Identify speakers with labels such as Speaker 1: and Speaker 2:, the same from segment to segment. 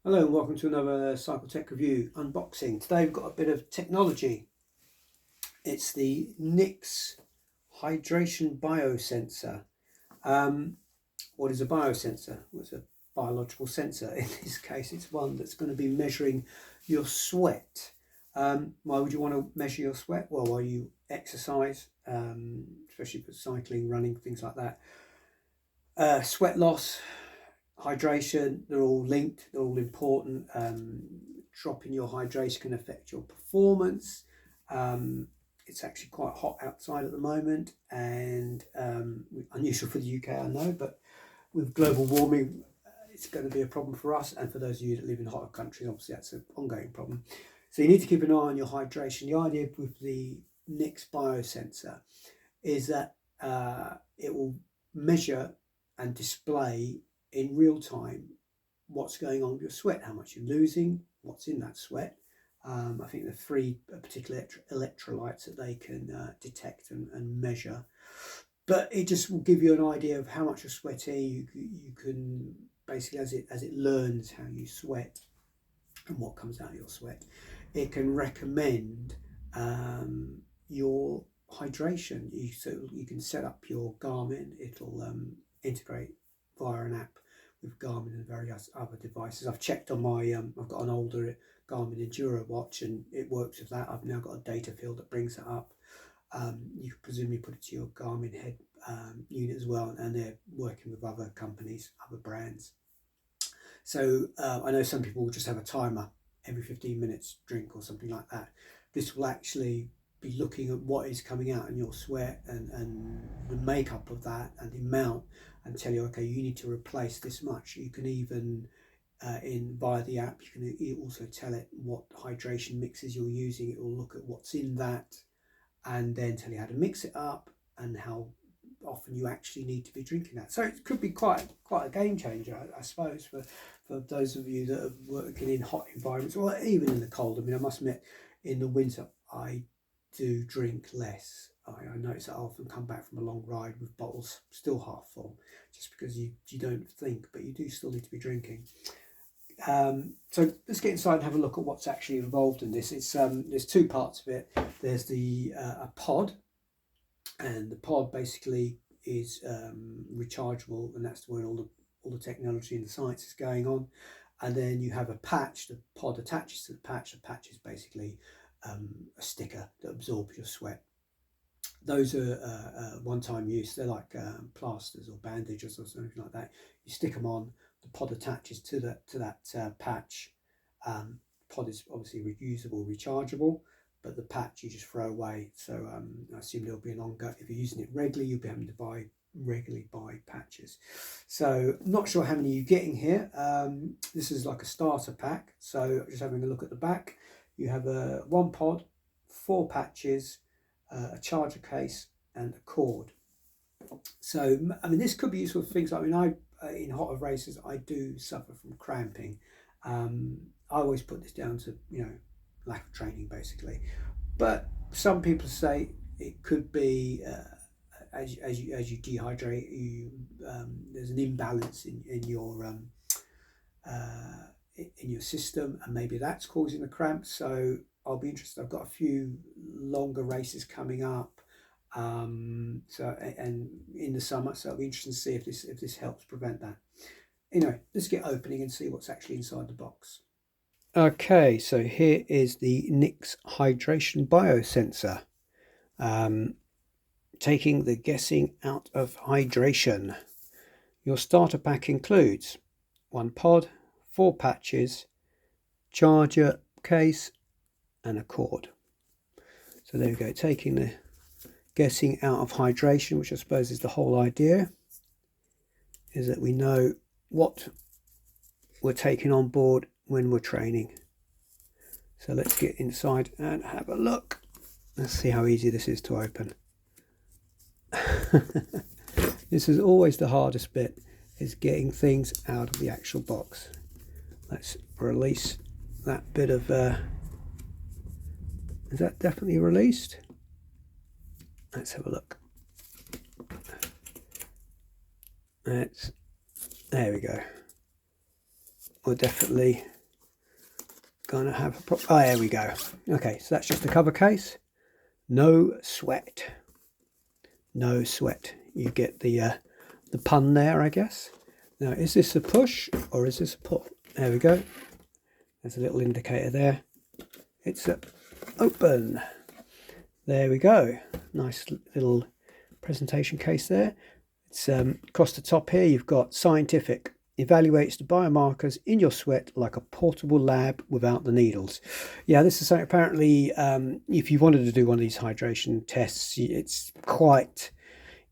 Speaker 1: Hello and welcome to another CycleTechReview unboxing. Today we've got a bit of technology. It's the Nix Hydration Biosensor. What is a biosensor? Well, it's a biological sensor. In this case, it's one that's going to be measuring your sweat. Why would you want to measure your sweat? Well, while you exercise, especially for cycling, running, things like that. Sweat loss, hydration, they're all linked, they're all important. Dropping your hydration can affect your performance. It's actually quite hot outside at the moment, and unusual for the UK, I know, but with global warming, it's going to be a problem for us, and for those of you that live in hotter countries, obviously that's an ongoing problem. So you need to keep an eye on your hydration. The idea with the Nix Biosensor is that it will measure and display in real time what's going on with your sweat, how much you're losing, what's in that sweat. I think there are three particular electrolytes that they can detect and measure, but it just will give you an idea of how much you're sweating. You can basically, as it learns how you sweat and what comes out of your sweat, it can recommend your hydration. So you can set up your Garmin. It'll integrate via an app with Garmin and various other devices. I've checked on my, I've got an older Garmin Enduro watch and it works with that. I've now got a data field that brings it up. You can presumably put it to your Garmin head unit as well, and they're working with other companies, other brands. So I know some people will just have a timer every 15 minutes drink or something like that. This will actually be looking at what is coming out in your sweat and the makeup of that and the amount, and tell you, okay, you need to replace this much. You can even via the app, you can also tell it what hydration mixes you're using. It will look at what's in that and then tell you how to mix it up and how often you actually need to be drinking that. So it could be quite a game changer, I suppose, for those of you that are working in hot environments, or even in the cold. I mean, I must admit, in the winter I do drink less. I notice that I often come back from a long ride with bottles still half full, just because you don't think, but you do still need to be drinking. So let's get inside and have a look at what's actually involved in this. It's there's two parts of it. There's the a pod, and the pod basically is rechargeable, and that's where all the technology and the science is going on. And then you have a patch. The pod attaches to the patch. The patch is basically a sticker that absorbs your sweat. Those are one-time use. They're like plasters or bandages or something like that. You stick them on. The pod attaches to that patch. Pod is obviously reusable, rechargeable, but the patch you just throw away. So I assume there'll be an ongoing. If you're using it regularly, you'll be having to regularly buy patches. So not sure how many you're getting here. This is like a starter pack. So just having a look at the back, you have one pod, 4 patches, a charger case and a cord. So I mean, this could be useful for things like, I mean, in hotter races I do suffer from cramping. I always put this down to, lack of training basically, but some people say it could be as you dehydrate, there's an imbalance in your system, and maybe that's causing the cramps. So I'll be interested. I've got a few longer races coming up, and in the summer, so it'll be interesting to see if this helps prevent that. Anyway, let's get opening and see what's actually inside the box. Okay, so here is the Nix Hydration Biosensor, taking the guessing out of hydration. Your starter pack includes 1 pod, 4 patches, charger case and a cord. So there we go, taking the guessing out of hydration, which I suppose is the whole idea, is that we know what we're taking on board when we're training. So let's get inside and have a look. Let's see how easy this is to open. This is always the hardest bit, is getting things out of the actual box. Let's release that bit of is that definitely released? Let's have a look. There we go. We're definitely gonna have a oh, there we go. Okay, so that's just the cover case. No sweat. No sweat. You get the pun there, I guess. Now, is this a push or is this a pull? There we go. There's a little indicator there. It's a open. There we go. Nice little presentation case there. It's across the top here. You've got scientific. Evaluates the biomarkers in your sweat like a portable lab without the needles. Yeah, this is something apparently if you wanted to do one of these hydration tests, it's quite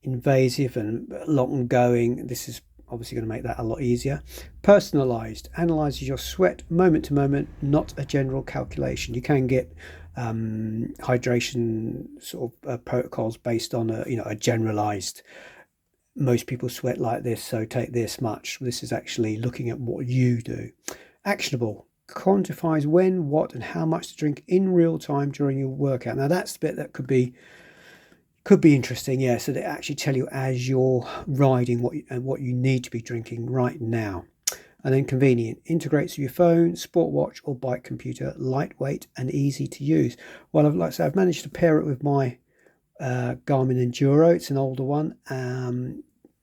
Speaker 1: invasive and long going. This is obviously going to make that a lot easier. Personalized, analyzes your sweat moment to moment, not a general calculation. You can get hydration sort of protocols based on a generalized, most people sweat like this, so take this much. This is actually looking at what you do. Actionable, quantifies when, what, and how much to drink in real time during your workout. Now that's the bit that could be interesting. Yeah, so they actually tell you as you're riding what you need to be drinking right now. And then convenient, integrates with your phone, sport watch, or bike computer, lightweight and easy to use. Well, like I said, I've managed to pair it with my Garmin Enduro. It's an older one.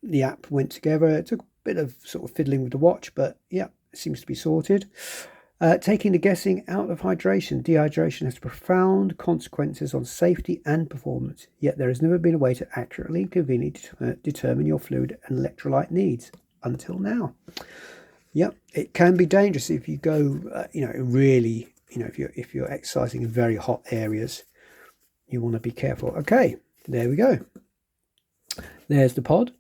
Speaker 1: The app went together. It took a bit of sort of fiddling with the watch, but yeah, it seems to be sorted. Taking the guessing out of hydration. Dehydration has profound consequences on safety and performance, yet there has never been a way to accurately and conveniently determine your fluid and electrolyte needs until now. Yep, it can be dangerous if you go, really, if you're exercising in very hot areas, you want to be careful. Okay, there we go. There's the pod,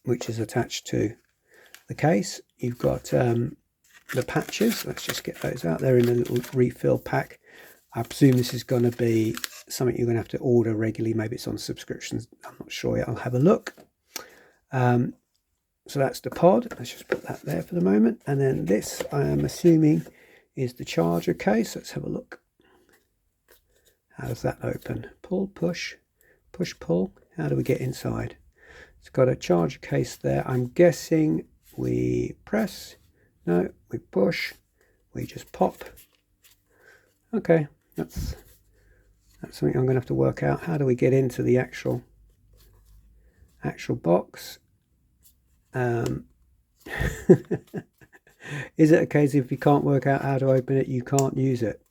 Speaker 1: which is attached to the case. You've got the patches. Let's just get those out. They're in a little refill pack. I presume this is going to be something you're going to have to order regularly. Maybe it's on subscriptions. I'm not sure yet. I'll have a look. So that's the pod. Let's just put that there for the moment. And then this, I am assuming, is the charger case. Let's have a look. How does that open? Pull, push, push, pull. How do we get inside? It's got a charger case there. I'm guessing we press. No, we push. We just pop. Okay, that's something I'm going to have to work out. How do we get into the actual box? Is it a case if you can't work out how to open it, you can't use it?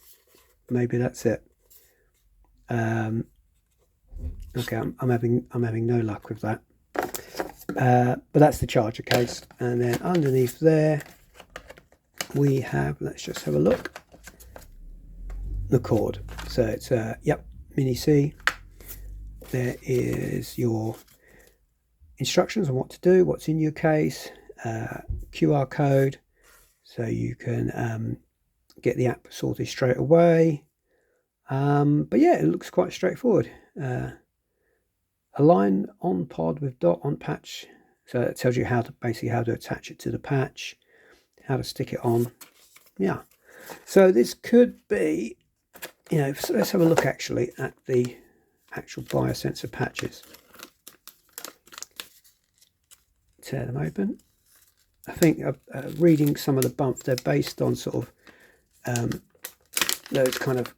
Speaker 1: Maybe that's it. Okay, I'm having no luck with that. But that's the charger case, and then underneath there we have, let's just have a look, the cord. So it's mini C. There is your instructions on what to do, what's in your case, QR code, so you can get the app sorted straight away. But yeah, it looks quite straightforward. Align on pod with dot on patch, so it tells you how to attach it to the patch, how to stick it on. Yeah, so this could be, so let's have a look actually at the actual biosensor patches. Tear them open. I think reading some of the bump, they're based on sort of those kind of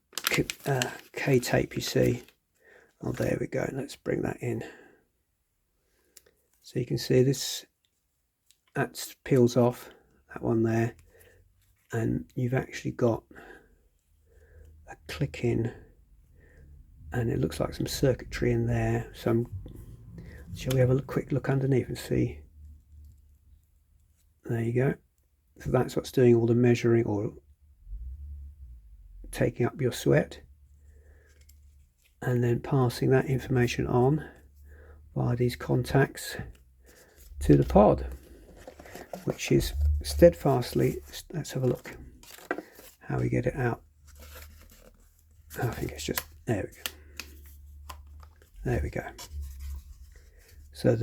Speaker 1: K-tape you see. Oh, there we go. Let's bring that in. So you can see this, that peels off, that one there, and you've actually got a click in, and it looks like some circuitry in there. Shall we have a quick look underneath and see? There you go. So that's what's doing all the measuring or taking up your sweat, and then passing that information on via these contacts to the pod, which is steadfastly, let's have a look how we get it out. I think it's just, there we go. So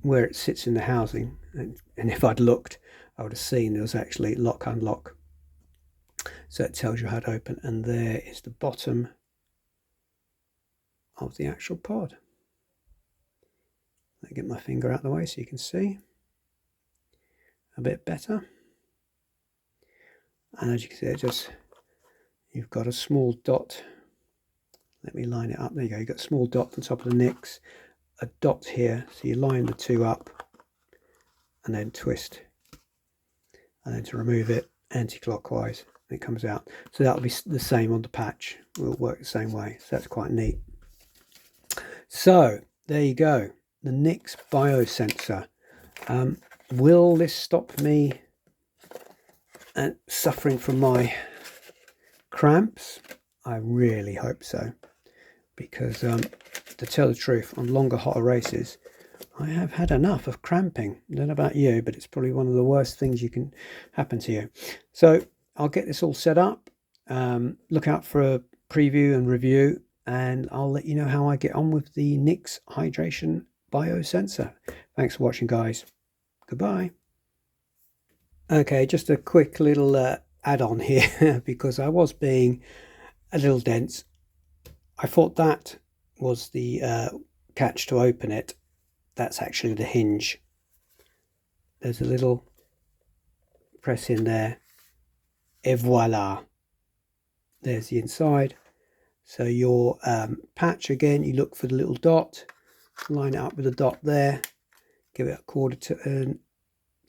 Speaker 1: where it sits in the housing, and if I'd looked, I would have seen there was actually lock unlock. So it tells you how to open, and there is the bottom of the actual pod. Let me get my finger out of the way so you can see a bit better. And as you can see, you've got a small dot. Let me line it up. There you go. You've got a small dot on top of the Nix, a dot here. So you line the two up and then twist. And then to remove it, anti-clockwise, and it comes out. So that'll be the same on the patch. It will work the same way. So that's quite neat. So there you go. The Nix Biosensor. Will this stop me suffering from my cramps? I really hope so, because to tell the truth, on longer, hotter races, I have had enough of cramping. I don't know about you, but it's probably one of the worst things you can happen to you. So I'll get this all set up. Look out for a preview and review, and I'll let you know how I get on with the Nix Hydration Biosensor. Thanks for watching, guys. Goodbye. Okay, just a quick little add-on here because I was being a little dense. I thought that was the catch to open it. That's actually the hinge. There's a little press in there, et voila. There's the inside. So your patch, again, you look for the little dot, line it up with the dot there, give it a quarter turn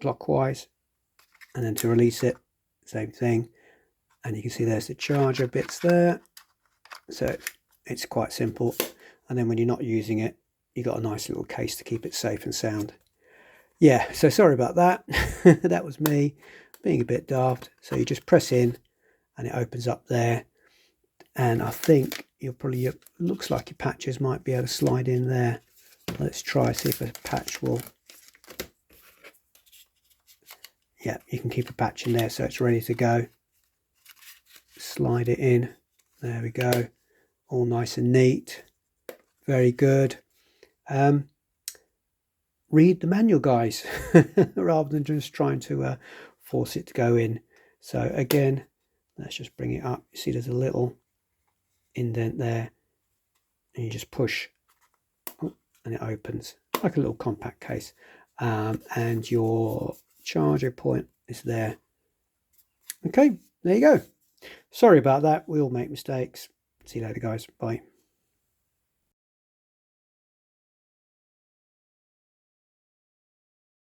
Speaker 1: clockwise, and then to release it, same thing. And you can see there's the charger bits there. So it's quite simple. And then when you're not using it, you got a nice little case to keep it safe and sound. Yeah, so sorry about that. That was me being a bit daft. So you just press in and it opens up there. And I think you'll probably, it looks like your patches might be able to slide in there. Let's try, see if a patch will. Yeah, you can keep a patch in there so it's ready to go. Slide it in. There we go. All nice and neat. Very good. Read the manual, guys, rather than just trying to force it to go in. So again, let's just bring it up. You see there's a little indent there, and you just push and it opens like a little compact case. And your charger point is there. Okay, there you go. Sorry about that. We all make mistakes. See you later, guys. Bye.